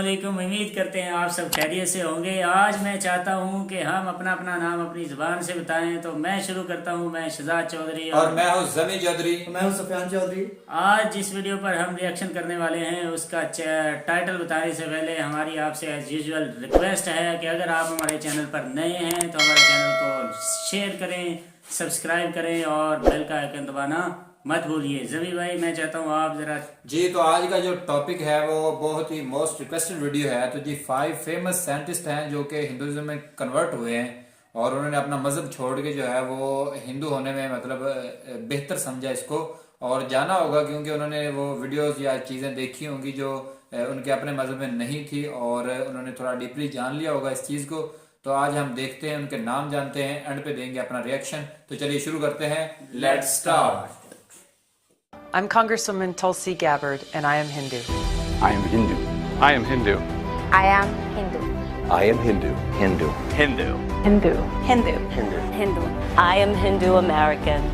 वालेकुम। उम्मीद करते हैं आप सब खैरियत से होंगे। आज मैं चाहता हूं कि हम अपना अपना नाम अपनी ज़ुबान से बताएं। तो मैं शुरू करता हूं। मैं शहजाद चौधरी और मैं हूँ जमी चौधरी। मैं हूं सफियान चौधरी। आज जिस वीडियो पर हम रिएक्शन करने वाले हैं उसका टाइटल बताने से पहले हमारी आपसे एज यूजुअल रिक्वेस्ट है कि अगर आप हमारे चैनल पर नए हैं तो हमारे चैनल को शेयर करें, सब्सक्राइब करें और बेल का आइकन दबाना मत भूलिए। जमी भाई, मैं चाहता हूँ आप जरा जी, तो आज का जो टॉपिक है वो बहुत ही मोस्ट रिक्वेस्टेड वीडियो है। तो जी 5 फेमस साइंटिस्ट हैं जो कि हिंदुइज्म में कन्वर्ट हुए हैं और उन्होंने अपना मजहब छोड़ के जो है वो हिंदू होने में मतलब बेहतर समझा इसको और जाना होगा, क्योंकि उन्होंने वो वीडियोस या चीज़ें देखी होंगी जो उनके अपने मजहब में नहीं थी और उन्होंने थोड़ा डीपली जान लिया होगा इस चीज़ को। तो आज हम देखते हैं, उनके नाम जानते हैं, एंड पे देंगे अपना रिएक्शन। तो चलिए शुरू करते हैं। Let's start. I'm Congresswoman Tulsi Gabbard, and I am Hindu. I am Hindu. I am Hindu. I am Hindu. I am Hindu. Hindu. Hindu. Hindu. Hindu. Hindu. Hindu. I am Hindu American.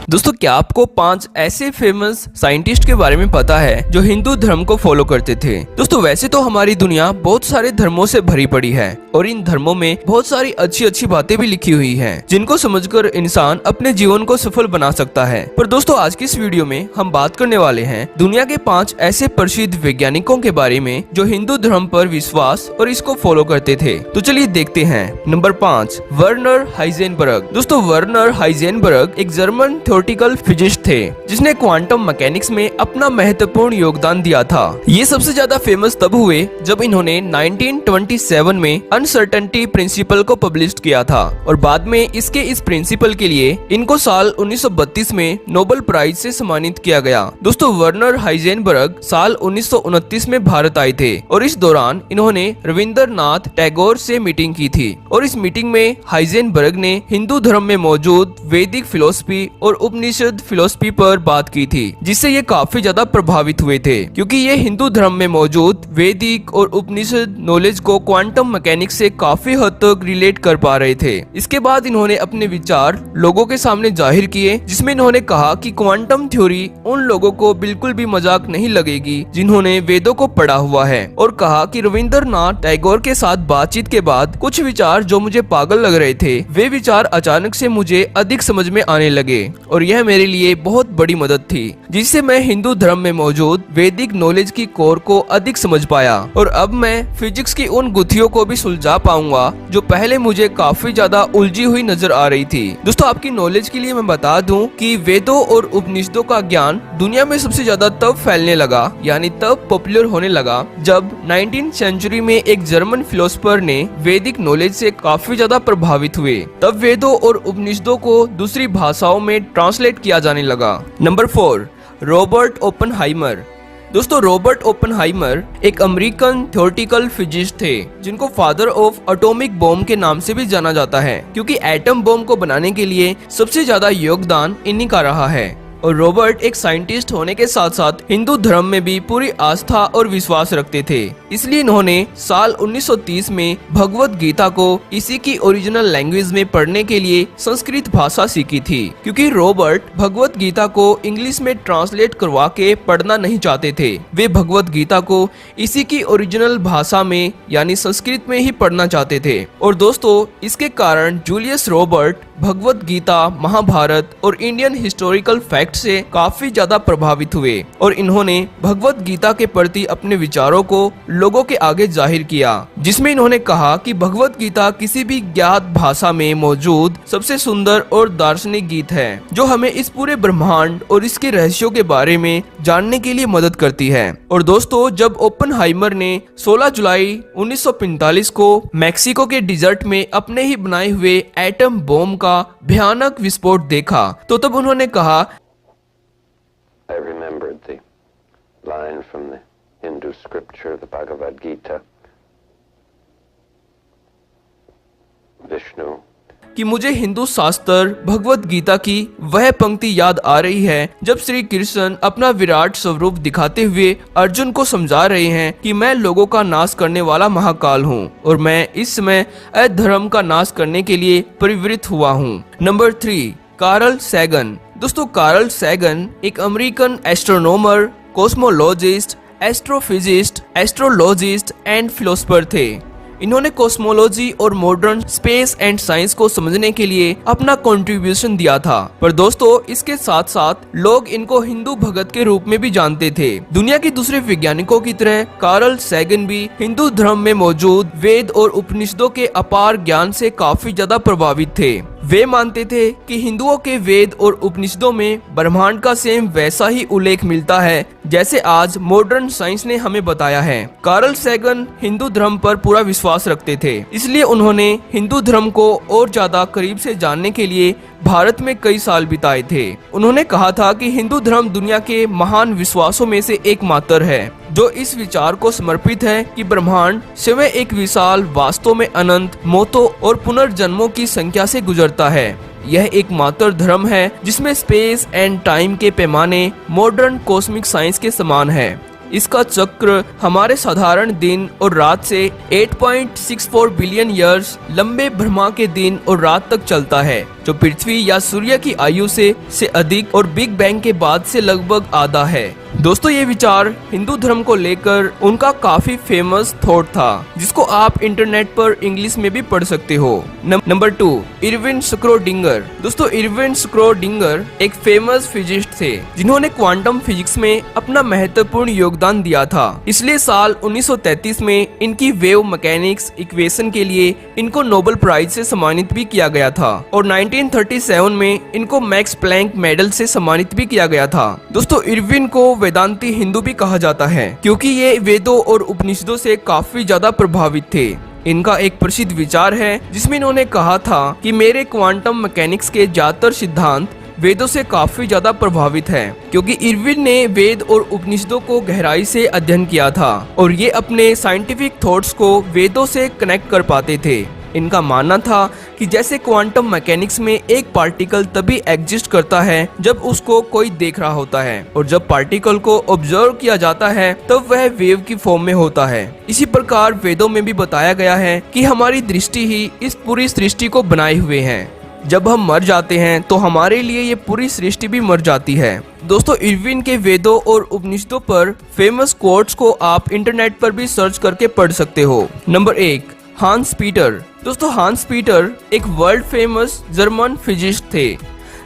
दोस्तों, क्या आपको 5 ऐसे famous scientist के बारे में पता है जो हिंदू धर्म को फॉलो करते थे? दोस्तों, वैसे तो हमारी दुनिया बहुत सारे धर्मों से भरी पड़ी है और इन धर्मों में बहुत सारी अच्छी अच्छी बातें भी लिखी हुई हैं, जिनको समझकर इंसान अपने जीवन को सफल बना सकता है। पर दोस्तों, आज की इस वीडियो में हम बात करने वाले हैं दुनिया के 5 ऐसे प्रसिद्ध वैज्ञानिकों के बारे में जो हिंदू धर्म पर विश्वास और इसको फॉलो करते थे। तो चलिए देखते हैं। Number 5, Werner Heisenberg. दोस्तों, वर्नर हाइजेनबर्ग एक जर्मन थ्योरेटिकल फिजिस्ट थे जिसने क्वांटम मैकेनिक्स में अपना महत्वपूर्ण योगदान दिया था। ये सबसे ज्यादा फेमस तब हुए जब इन्होंने 1927 में अनसर्टेनिटी प्रिंसिपल को पब्लिश किया था और बाद में इस प्रिंसिपल के लिए इनको साल 1932 में नोबेल प्राइज से सम्मानित किया गया। दोस्तों, वर्नर हाइजेनबर्ग साल 1929 में भारत आए थे और इस दौरान इन्होंने रविंद्रनाथ टैगोर से मीटिंग की थी और इस मीटिंग में हाइजेनबर्ग ने हिंदू धर्म में मौजूद वैदिक फिलोसफी और उपनिषद फिलोसफी पर बात की थी, जिससे ये काफी ज्यादा प्रभावित हुए थे क्योंकि ये हिंदू धर्म में मौजूद वैदिक और उपनिषद नॉलेज को क्वांटम मैकेनिक्स से काफी हद तक रिलेट कर पा रहे थे। इसके बाद इन्होंने अपने विचार लोगों के सामने जाहिर किए, जिसमें इन्होंने कहा कि क्वांटम थ्योरी उन लोगों को बिल्कुल भी मजाक नहीं लगेगी जिन्होंने वेदों को पढ़ा हुआ है, और कहा कि रविंद्रनाथ टैगोर के साथ बातचीत के बाद कुछ विचार जो मुझे पागल लग रहे थे वे विचार अचानक से मुझे अधिक समझ में आने लगे और यह मेरे लिए बहुत बड़ी मदद थी, जिससे मैं हिंदू धर्म में मौजूद वैदिक नॉलेज की कोर को अधिक समझ पाया और अब मैं फिजिक्स की उन गुत्थियों को भी सुलझा पाऊंगा जो पहले मुझे काफी ज्यादा उलझी हुई नजर आ रही थी। दोस्तों, आपकी नॉलेज के लिए मैं बता दूं कि वेदों और उपनिषदों का ज्ञान दुनिया में सबसे ज्यादा तब फैलने लगा, यानी तब पॉपुलर होने लगा जब 19th सेंचुरी में एक जर्मन फिलोसफर ने वैदिक नॉलेज से काफी ज्यादा प्रभावित हुए। तब वेदों और उपनिषदों को दूसरी भाषाओं में ट्रांसलेट किया जाने लगा। Number 4, Robert Oppenheimer. दोस्तों, रॉबर्ट ओपेनहाइमर एक अमेरिकन थ्योरेटिकल फिजिस्ट थे जिनको फादर ऑफ एटॉमिक बॉम्ब के नाम से भी जाना जाता है, क्योंकि एटम बॉम्ब को बनाने के लिए सबसे ज्यादा योगदान इन्हीं का रहा है। और रॉबर्ट एक साइंटिस्ट होने के साथ साथ हिंदू धर्म में भी पूरी आस्था और विश्वास रखते थे, इसलिए इन्होंने साल 1930 में भगवत गीता को इसी की ओरिजिनल लैंग्वेज में पढ़ने के लिए संस्कृत भाषा सीखी थी, क्योंकि रॉबर्ट भगवत गीता को इंग्लिश में ट्रांसलेट करवा के पढ़ना नहीं चाहते थे। वे भगवत गीता को इसी की ओरिजिनल भाषा में यानी संस्कृत में ही पढ़ना चाहते थे। और दोस्तों, इसके कारण जूलियस रॉबर्ट भगवत गीता, महाभारत और इंडियन हिस्टोरिकल फैक्ट से काफी ज्यादा प्रभावित हुए और इन्होंने भगवत गीता के प्रति अपने विचारों को लोगों के आगे जाहिर किया, जिसमें इन्होंने कहा कि भगवत गीता किसी भी ज्ञात भाषा में मौजूद सबसे सुंदर और दार्शनिक गीत है जो हमें इस पूरे ब्रह्मांड और इसके रहस्यों के बारे में जानने के लिए मदद करती है। और दोस्तों, जब ओपेनहाइमर ने 16 जुलाई 1945 को मैक्सिको के डिजर्ट में अपने ही बनाए हुए एटम बॉम्ब का भयानक विस्फोट देखा तो तब उन्होंने कहा, I remembered the line from the Hindu scripture, the Bhagavad Gita. Vishnu कि मुझे हिंदू शास्त्र भगवत गीता की वह पंक्ति याद आ रही है जब श्री कृष्ण अपना विराट स्वरूप दिखाते हुए अर्जुन को समझा रहे हैं कि मैं लोगों का नाश करने वाला महाकाल हूँ और मैं इस समय अधर्म का नाश करने के लिए परिवृत हुआ हूँ। Number 3, Carl Sagan. दोस्तों, कार्ल सैगन एक American astronomer, cosmologist astrophysicist, astrologist and philosopher थे। इन्होंने कॉस्मोलॉजी और मॉडर्न स्पेस एंड साइंस को समझने के लिए अपना कंट्रीब्यूशन दिया था। पर दोस्तों इसके साथ साथ लोग इनको हिंदू भगत के रूप में भी जानते थे। दुनिया के दूसरे वैज्ञानिकों की तरह कार्ल सैगन भी हिंदू धर्म में मौजूद वेद और उपनिषदों के अपार ज्ञान से काफी ज्यादा प्रभावित थे। वे मानते थे कि हिंदुओं के वेद और उपनिषदों में ब्रह्मांड का सेम वैसा ही उल्लेख मिलता है जैसे आज मॉडर्न साइंस ने हमें बताया है। कार्ल सैगन हिंदू धर्म पर पूरा विश्वास रखते थे, इसलिए उन्होंने हिंदू धर्म को और ज्यादा करीब से जानने के लिए भारत में कई साल बिताए थे। उन्होंने कहा था कि हिंदू धर्म दुनिया के महान विश्वासों में से एक मात्र है जो इस विचार को समर्पित है कि ब्रह्मांड स्वयं एक विशाल, वास्तव में अनंत मौतों और पुनर्जन्मों की संख्या से गुजरता है। यह एक मात्र धर्म है जिसमें स्पेस एंड टाइम के पैमाने मॉडर्न कॉस्मिक साइंस के समान है। इसका चक्र हमारे साधारण दिन और रात से 8.64 बिलियन ईयर्स लंबे ब्रह्मा के दिन और रात तक चलता है, जो पृथ्वी या सूर्य की आयु से अधिक और बिग बैंग के बाद से लगभग आधा है। दोस्तों ये विचार हिंदू धर्म को लेकर उनका काफी फेमस थॉट था, जिसको आप इंटरनेट पर इंग्लिश में भी पढ़ सकते हो। Number 2, Irwin Schrödinger. दोस्तों इरविन स्क्रोडिंगर एक फेमस फिजिस्ट थे जिन्होंने क्वांटम फिजिक्स में अपना महत्वपूर्ण योगदान दिया था। इसलिए साल 1933 में इनकी वेव मैकेनिक्स इक्वेशन के लिए इनको नोबेल प्राइज से सम्मानित भी किया गया था और 1937 में इनको मैक्स प्लैंक मेडल से सम्मानित भी किया गया था। दोस्तों इरविन को वेदांती हिंदू भी कहा जाता है क्योंकि ये वेदों और उपनिषदों से काफी ज्यादा प्रभावित थे। इनका एक प्रसिद्ध विचार है जिसमें इन्होंने कहा था कि मेरे क्वांटम मैकेनिक्स के ज्यादातर सिद्धांत वेदों से काफी ज्यादा प्रभावित है, क्योंकि इरविन ने वेद और उपनिषदों को गहराई से अध्ययन किया था और ये अपने साइंटिफिक थॉट्स को वेदों से कनेक्ट कर पाते थे। इनका मानना था कि जैसे क्वांटम मैकेनिक्स में एक पार्टिकल तभी एग्जिस्ट करता है जब उसको कोई देख रहा होता है, और जब पार्टिकल को ऑब्जर्व किया जाता है तब वह वेव की फॉर्म में होता है। इसी प्रकार वेदों में भी बताया गया है कि हमारी दृष्टि ही इस पूरी सृष्टि को बनाए हुए है। जब हम मर जाते हैं तो हमारे लिए ये पूरी सृष्टि भी मर जाती है। दोस्तों इरविन के वेदों और उपनिषदों पर फेमस कोट्स को आप इंटरनेट पर भी सर्च करके पढ़ सकते हो। नंबर 1, हांस पीटर। दोस्तों हांस पीटर एक वर्ल्ड फेमस जर्मन फिजिस्ट थे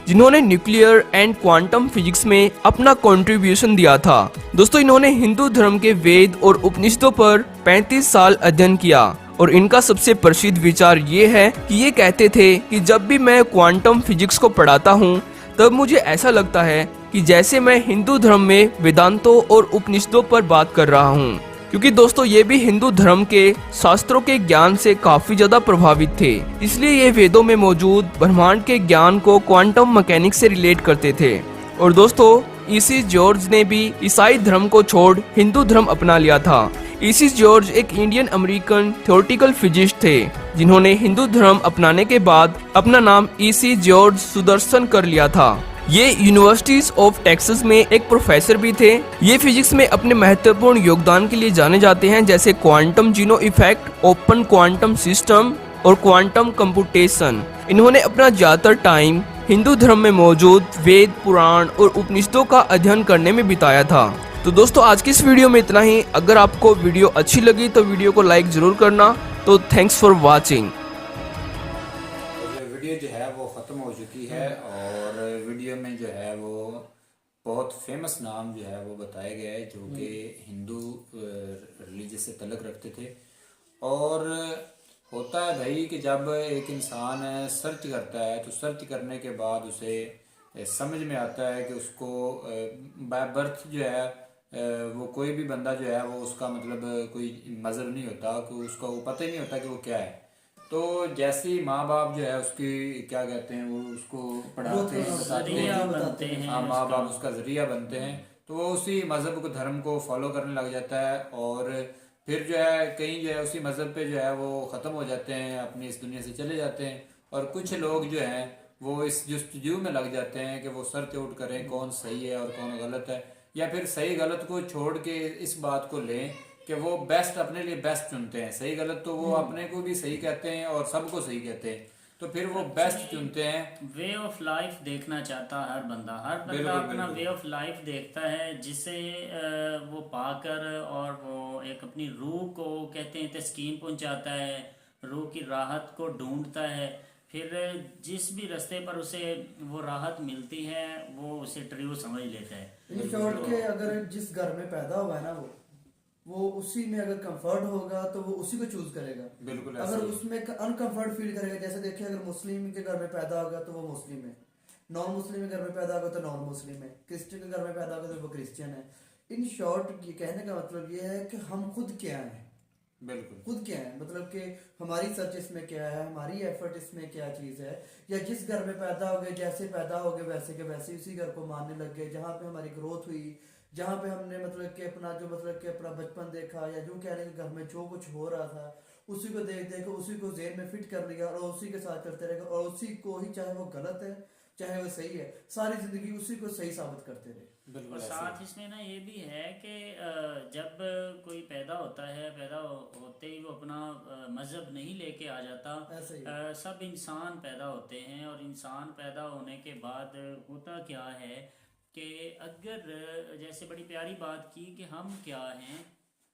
जिन्होंने न्यूक्लियर एंड क्वांटम फिजिक्स में अपना कंट्रीब्यूशन दिया था। दोस्तों इन्होंने हिंदू धर्म के वेद और उपनिषदों पर 35 साल अध्ययन किया और इनका सबसे प्रसिद्ध विचार ये है कि ये कहते थे कि जब भी मैं क्वांटम फिजिक्स को पढ़ाता हूँ तब मुझे ऐसा लगता है कि जैसे मैं हिंदू धर्म में वेदांतों और उपनिषदों पर बात कर रहा हूँ, क्योंकि दोस्तों ये भी हिंदू धर्म के शास्त्रों के ज्ञान से काफी ज्यादा प्रभावित थे। इसलिए ये वेदों में मौजूद ब्रह्मांड के ज्ञान को क्वांटम मैकेनिक्स से रिलेट करते थे। और दोस्तों ईसी जॉर्ज ने भी ईसाई धर्म को छोड़ हिंदू धर्म अपना लिया था। ईसी जॉर्ज एक इंडियन अमेरिकन थ्योरेटिकल फिजिस्ट थे जिन्होंने हिंदू धर्म अपनाने के बाद अपना नाम ईसी जॉर्ज सुदर्शन कर लिया था। ये यूनिवर्सिटीज ऑफ टेक्सास में एक प्रोफेसर भी थे। ये फिजिक्स में अपने महत्वपूर्ण योगदान के लिए जाने जाते हैं, जैसे क्वांटम जीनो इफेक्ट, ओपन क्वांटम सिस्टम और क्वांटम कंप्यूटेशन। इन्होंने अपना ज्यादातर टाइम हिंदू धर्म में मौजूद वेद, पुराण और उपनिषदों का अध्ययन करने में बिताया था। तो दोस्तों आज की इस वीडियो में इतना ही। अगर आपको वीडियो अच्छी लगी तो वीडियो को लाइक जरूर करना। तो थैंक्स फॉर वॉचिंग। वीडियो जो है वो ख़त्म हो चुकी है और वीडियो में जो है वो बहुत फेमस नाम जो है वो बताए गए जो कि हिंदू रिलीजन से तल्लुक़ रखते थे। और होता है भाई कि जब एक इंसान सर्च करता है तो सर्च करने के बाद उसे समझ में आता है कि उसको बाय बर्थ जो है वो कोई भी बंदा जो है वो उसका मतलब कोई मज़हब नहीं होता, कि उसका वो पता ही नहीं होता कि वो क्या है। तो जैसे ही माँ बाप जो है उसकी क्या कहते हैं वो उसको पढ़ाते हैं, बताते हैं, हाँ माँ बाप उसका जरिया बनते हैं, तो वो उसी मज़हब को धर्म को फॉलो करने लग जाता है। और फिर जो है कहीं जो है उसी मज़हब पे जो है वो ख़त्म हो जाते हैं, अपनी इस दुनिया से चले जाते हैं। और कुछ लोग जो हैं वो इस जस्तजू में लग जाते हैं कि वो सर्च आउट करें कौन सही है और कौन गलत है, या फिर सही गलत को छोड़ के इस बात को लें कि वो बेस्ट अपने लिए बेस्ट चुनते हैं। सही गलत तो वो अपने को भी सही कहते हैं और सबको सही कहते हैं। तो फिर वो बेस्ट चुनते हैं। वे ऑफ लाइफ देखना चाहता हर बंदा बिल्कुल, अपना बिल्कुल। वे ऑफ लाइफ देखता है, जिसे वो पाकर और वो एक अपनी रूह को कहते हैं तस्कीन पहुंचाता है, रूह की राहत को ढूंढता है। फिर जिस भी रास्ते पर उसे वो राहत मिलती है वो उसे ट्रू समझ लेता है। इन शॉर्ट के अगर जिस घर में पैदा हुआ है ना वो उसी में अगर कंफर्ट होगा तो वो उसी को चूज करेगा। बिल्कुल ऐसा अगर ही। उसमें अनकंफर्ट फील करेगा, जैसे देखिए अगर मुस्लिम के घर में पैदा होगा तो वो मुस्लिम है, नॉन मुस्लिम के घर में पैदा होगा तो नॉन मुस्लिम है, क्रिश्चियन के घर में पैदा होगा तो वो क्रिश्चियन है। इन शॉर्ट ये कहने का मतलब ये है कि हम खुद क्या हैं, बिल्कुल खुद क्या है, मतलब कि हमारी सर्च इसमें क्या है, हमारी एफर्ट इसमें क्या चीज़ है। या जिस घर में पैदा हो गए, जैसे पैदा हो गए वैसे के वैसे उसी घर को मानने लग गए, जहाँ पे हमारी ग्रोथ हुई, जहाँ पे हमने मतलब कि अपना जो मतलब कि अपना बचपन देखा, या जो कह रहे हैं घर में जो कुछ हो रहा था उसी को देख देख उसी को जेहन में फिट कर लिया और उसी के साथ करते रहेगा, और उसी को ही चाहे वो गलत है चाहे वो सही है, सारी जिंदगी उसी को सही साबित करते रहे। और साथ इसमें ना ये भी है कि जब कोई पैदा होता है, होते ही वो अपना मज़हब नहीं लेके आ जाता। ऐसे ही। सब इंसान पैदा होते हैं, और इंसान पैदा होने के बाद होता क्या है कि अगर जैसे बड़ी प्यारी बात की कि हम क्या हैं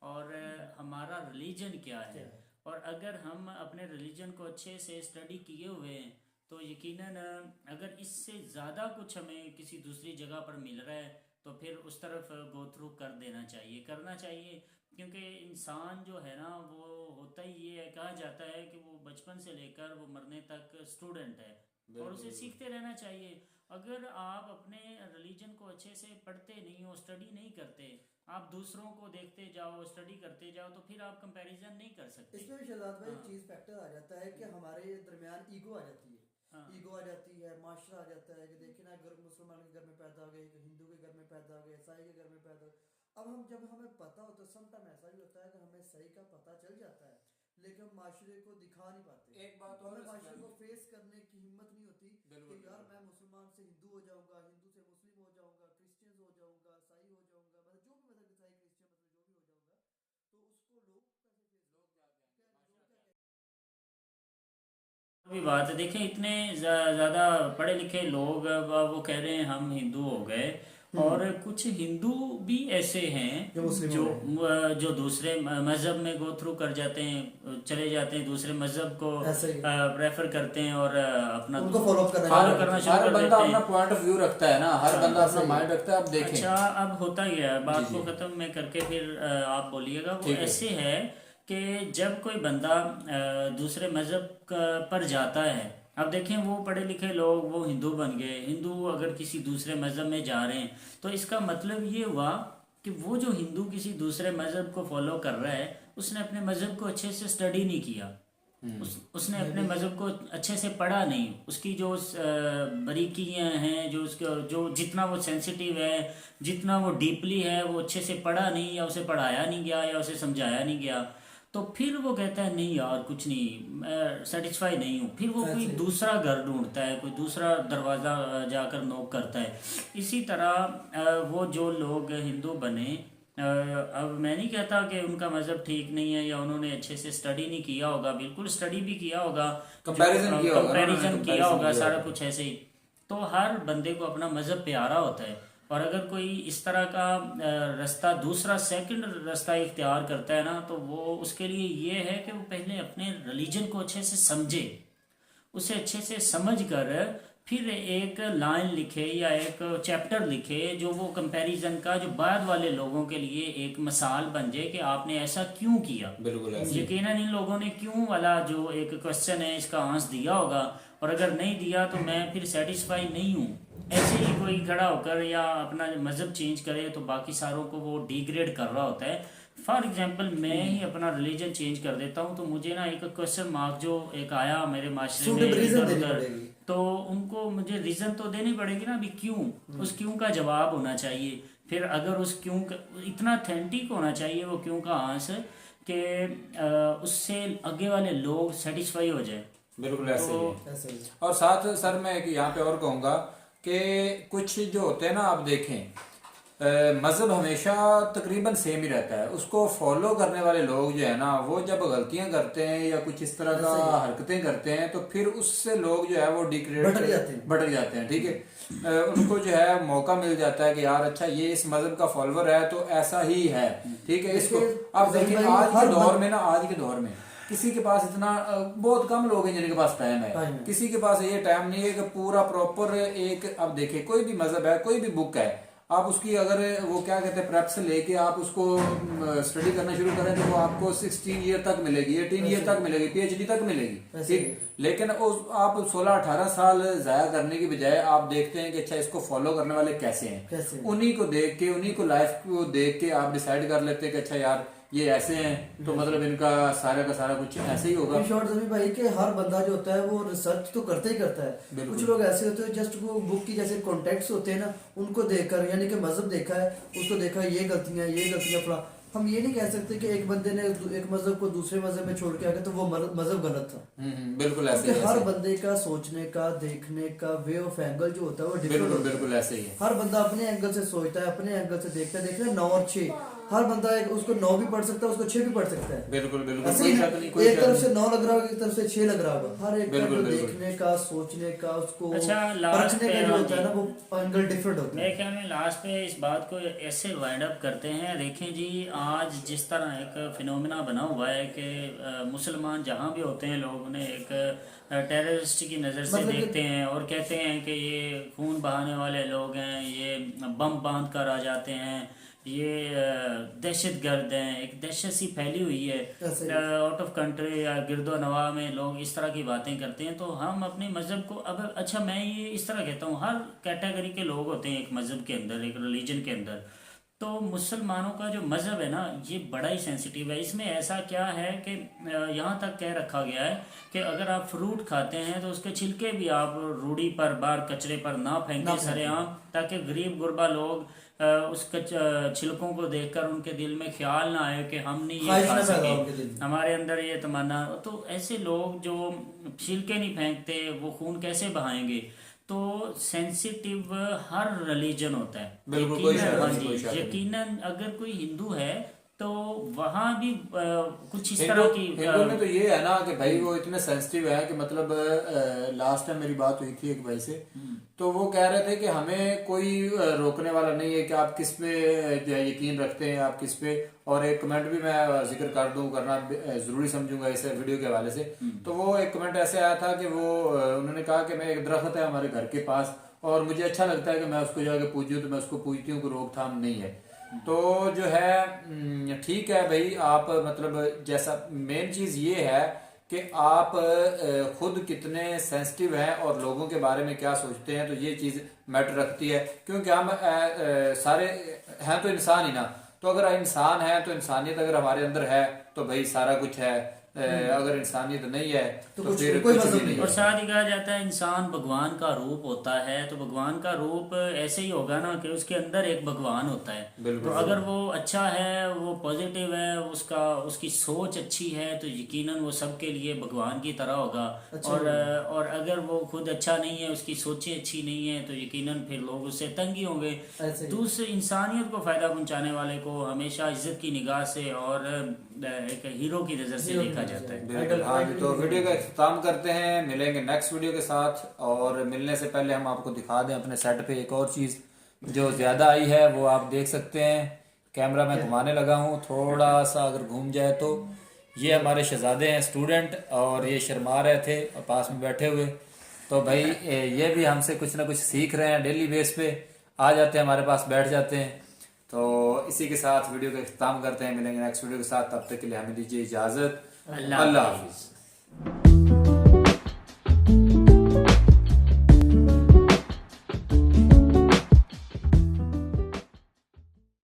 और हमारा रिलीजन क्या है, और अगर हम अपने रिलीजन को अच्छे से स्टडी किए हुए हैं तो यकीनन अगर इससे ज़्यादा कुछ हमें किसी दूसरी जगह पर मिल रहा है तो फिर उस तरफ गो थ्रू करना चाहिए। क्योंकि इंसान जो है ना वो होता ही ये है, कहा जाता है कि वो बचपन से लेकर वो मरने तक स्टूडेंट है और उसे सीखते रहना चाहिए। अगर आप अपने रिलीजन को अच्छे से पढ़ते नहीं हो, स्टडी नहीं करते, आप दूसरों को देखते जाओ, स्टडी करते जाओ, तो फिर आप कंपैरिजन नहीं कर सकते। इसमें भी शहजाद भाई एक चीज फैक्टर आ जाता है कि हमारे दरमियान ईगो आ जाती है। ईगो आ जाती है, माशरा आ जाता है कि देखिए ना अगर मुसलमान के घर में पैदा हो गए, हिंदू के घर में पैदा हो गए, ईसाई के घर में पैदा हो गए। अब हम जब हमें पता हो तो समटाइम ऐसा भी होता है कि हमें सही का पता चल जाता है लेकिन हम माशरे को दिखा नहीं पाते। एक बात तो और हमें माशरे इसमें- को फेस करने की हिम्मत नहीं होती कि यार मैं मुसलमान से हिंदू हो जाऊंगा, हिंदू से मुस्लिम हो जाऊंगा, क्रिश्चियन हो जाऊंगा, ईसाई हो जाऊंगा, मतलब जो भी मतलब ईसाई क्रिश्चियन मतलब जो भी हो जाऊंगा, तो उसको लोग भी बात है, देखें इतने ज़्यादा पढ़े लिखे लोग अब वो कह रहे हैं हम हिंदू हो गए, और कुछ हिंदू भी ऐसे हैं जो दूसरे मज़हब में गो थ्रू कर जाते हैं, चले जाते हैं, दूसरे मज़हब को प्रेफर करते हैं और अपना उनको फॉलो करना शुरू हर कर बंदा देते हैं। अपना पॉइंट ऑफ व्यू रखता है ना, हर बंदा अपना माइंड रखता है। अब देखें अच्छा, अब होता गया बात को ख़त्म में करके फिर आप बोलिएगा। वो ऐसे है कि जब कोई बंदा दूसरे मज़हब पर जाता है, अब देखें वो पढ़े लिखे लोग वो हिंदू बन गए, हिंदू अगर किसी दूसरे मज़हब में जा रहे हैं तो इसका मतलब ये हुआ कि वो जो हिंदू किसी दूसरे मज़हब को फॉलो कर रहा है उसने अपने मज़हब को अच्छे से स्टडी नहीं किया, उसने अपने मज़हब को अच्छे से पढ़ा नहीं, उसकी जो बारीकियाँ हैं, जो उसका जो जितना वो सेंसिटिव है, जितना वो डीपली है, वो अच्छे से पढ़ा नहीं, या उसे पढ़ाया नहीं गया, या उसे समझाया नहीं गया, तो फिर वो कहता है नहीं यार कुछ नहीं, मैं सेटिस्फाई नहीं हूँ। फिर वो कोई दूसरा घर ढूंढता है, कोई दूसरा दरवाज़ा जाकर नॉक करता है। इसी तरह वो जो लोग हिंदू बने, अब मैं नहीं कहता कि उनका मज़हब ठीक नहीं है या उन्होंने अच्छे से स्टडी नहीं किया होगा, बिल्कुल स्टडी भी किया होगा, कंपैरिजन किया होगा, सारा कुछ ऐसे ही। तो हर बंदे को अपना मज़हब प्यारा होता है, और अगर कोई इस तरह का रास्ता दूसरा सेकंड रास्ता इख्तियार करता है ना, तो वो उसके लिए ये है कि वो पहले अपने रिलीजन को अच्छे से समझे, उसे अच्छे से समझ कर फिर एक लाइन लिखे या एक चैप्टर लिखे जो वो कंपैरिजन का जो बाद वाले लोगों के लिए एक मिसाल बन जाए कि आपने ऐसा क्यों किया। बिल्कुल यकीनन इन लोगों ने क्यों वाला जो एक क्वेश्चन है इसका आंसर दिया होगा, और अगर नहीं दिया तो मैं फिर सेटिस्फाई नहीं हूँ। ऐसे ही कोई खड़ा होकर या अपना मज़हब चेंज करे तो बाकी सारों को वो डिग्रेड कर रहा होता है। फॉर एग्जांपल मैं ही अपना रिलीजन चेंज कर देता हूँ तो मुझे ना एक क्वेश्चन मार्क जो एक आया मेरे माशरे में इधर, तो उनको मुझे रीज़न तो देनी पड़ेगी ना, अभी क्यों, उस क्यों का जवाब होना चाहिए। फिर अगर उस क्यों का इतना ऑथेंटिक होना चाहिए वो क्यों का आंसर कि उससे आगे वाले लोग सेटिस्फाई हो जाए। बिल्कुल ऐसे ही। और साथ सर मैं यहाँ पे और कहूँगा कि कुछ जो होते हैं ना, आप देखें मजहब हमेशा तकरीबन सेम ही रहता है, उसको फॉलो करने वाले लोग जो है ना वो जब गलतियां करते हैं या कुछ इस तरह का हरकतें करते हैं तो फिर उससे लोग जो है वो भटक जाते हैं। ठीक है, उनको जो है मौका मिल जाता है कि यार अच्छा ये इस मजहब का फॉलोवर है तो ऐसा ही है। ठीक है, इसको आप देखिए आज के दौर में किसी के पास इतना बहुत कम लोग हैं जिनके पास टाइम है, किसी के पास ये टाइम नहीं है कि पूरा प्रॉपर एक, अब देखिए कोई भी मजहब है, कोई भी बुक है, आप उसकी अगर वो क्या कहते हैं प्रेप से लेके आप उसको स्टडी करना शुरू करें तो वो आपको 16 ईयर तक मिलेगी, 18 ईयर तक मिलेगी, PhD तक मिलेगी। ठीक, लेकिन आप 16-18 साल जाया करने की बजाय आप देखते हैं कि अच्छा इसको फॉलो करने वाले कैसे हैं, उन्हीं को देख के, उन्हीं को लाइफ को देख के आप डिसाइड कर लेते हैं कि अच्छा यार ये ऐसे हैं तो मतलब इनका सारा का सारा कुछ ऐसे ही होगा। शॉर्ट जमी भाई कि हर बंदा जो होता है वो रिसर्च तो करता ही करता है। कुछ लोग ऐसे होते हैं जस्ट वो बुक की जैसे कॉन्टेक्ट्स होते हैं ना, उनको देखकर यानी कि मजहब देखा है, उसको देखा ये गलतियां फला, हम ये नहीं कह सकते कि एक बंदे ने एक मजहब को दूसरे मजहब में छोड़ के आ गया तो वो मजहब गलत था। बिल्कुल ऐसे हर बंदे का सोचने का, देखने का वे ऑफ एंगल जो होता है वो डिफरेंट। बिल्कुल ऐसे ही है, हर बंदा अपने एंगल से सोचता है, अपने एंगल से देखता है। देख रहे 9 और 6, हर बंदा उसको 9 भी पढ़ सकता है, उसको 6 भी पढ़ सकता है। बिल्कुल एक तरफ से 9 लग रहा होगा, एक तरफ से 6 लग रहा होगा। हर एक का देखने का, सोचने का, उसको परखने का जो होता है ना वो एंगल डिफरेंट होता है। मेरे ख्याल में लास्ट पे इस बात को ऐसे वाइंड अप करते हैं। देखें जी, आज जिस तरह एक फिनोमिना बना हुआ है कि मुसलमान जहाँ भी होते हैं लोग उन्हें एक टेररिस्ट की नज़र से देखते हैं और कहते हैं कि ये खून बहाने वाले लोग हैं, ये बम बांध कर आ जाते हैं, ये दहशत गर्द हैं। एक दहशत सी फैली हुई है आउट ऑफ कंट्री या गिरदो नवा में लोग इस तरह की बातें करते हैं। तो हम अपने मज़हब को अब अच्छा मैं ये इस तरह कहता हूँ, हर कैटेगरी के लोग होते हैं एक मज़हब के अंदर, एक रिलीजन के अंदर। तो मुसलमानों का जो मज़हब है ना ये बड़ा ही सेंसिटिव है। इसमें ऐसा क्या है कि यहाँ तक कह रखा गया है कि अगर आप फ्रूट खाते हैं तो उसके छिलके भी आप रूढ़ी पर, बार कचरे पर ना फेंकें सरेआम, ताकि गरीब गुरबा लोग उस छिलकों को देखकर उनके दिल में ख्याल ना आए कि हम नहीं ये खा सके, हमारे अंदर ये तमन्ना। तो ऐसे लोग जो छिलके नहीं फेंकते वो खून कैसे बहाएंगे? तो सेंसिटिव हर रिलीजन होता है। यकीनन अगर कोई हिंदू है तो वहाँ भी कुछ इस तरह की हिंदू में तो ये है ना कि भाई वो इतने सेंसिटिव है कि मतलब लास्ट टाइम मेरी बात हुई थी एक भाई से, तो वो कह रहे थे कि हमें कोई रोकने वाला नहीं है कि आप किस पे जो है यकीन रखते हैं, आप किस पे। और एक कमेंट भी मैं जिक्र करना जरूरी समझूंगा इस वीडियो के हवाले से। तो वो एक कमेंट ऐसे आया था कि वो उन्होंने कहा कि मैं एक दरख्त है हमारे घर के पास और मुझे अच्छा लगता है कि मैं उसको जाके पूजूं, तो मैं उसको पूजती हूँ, कोई रोकथाम नहीं है। तो जो है ठीक है भाई, आप मतलब जैसा मेन चीज ये है कि आप खुद कितने सेंसिटिव हैं और लोगों के बारे में क्या सोचते हैं, तो ये चीज मैटर रखती है। क्योंकि हम सारे हैं तो इंसान ही ना, तो अगर इंसान है तो इंसानियत अगर हमारे अंदर है तो भाई सारा कुछ है, अगर इंसानियत नहीं है तो फिर कुछ भी नहीं। और साथ ही कहा जाता है इंसान भगवान का रूप होता है, तो भगवान का रूप ऐसे ही होगा ना कि उसके अंदर एक भगवान होता है। तो अगर वो अच्छा है, वो पॉजिटिव है, उसकी सोच अच्छी है तो यकीनन वो सबके लिए भगवान की तरह होगा। और अगर वो खुद अच्छा नहीं है, उसकी सोचें अच्छी नहीं है, तो यकीनन फिर लोग उससे तंग ही होंगे। दूसरे इंसानियत को फायदा पहुंचाने वाले को हमेशा इज्जत की निगाह से और एक हीरो की नजर से देखा जाता है। बिल्कुल। हाँ, तो वीडियो का इख्तिताम करते हैं, मिलेंगे नेक्स्ट वीडियो के साथ। और मिलने से पहले हम आपको दिखा दें अपने सेट पे एक और चीज जो ज्यादा आई है, वो आप देख सकते हैं। कैमरा मैं घुमाने लगा हूँ, थोड़ा सा अगर घूम जाए तो ये हमारे शहजादे हैं स्टूडेंट, और ये शर्मा रहे थे और पास में बैठे हुए। तो भाई ये भी हमसे कुछ ना कुछ सीख रहे हैं, डेली बेस पे आ जाते हैं हमारे पास, बैठ जाते हैं। तो इसी के साथ वीडियो का इख्तिताम करते हैं, मिलेंगे नेक्स्ट वीडियो के साथ। तब तक के लिए हमें दीजिए इजाजत। अल्लाह हाफिज।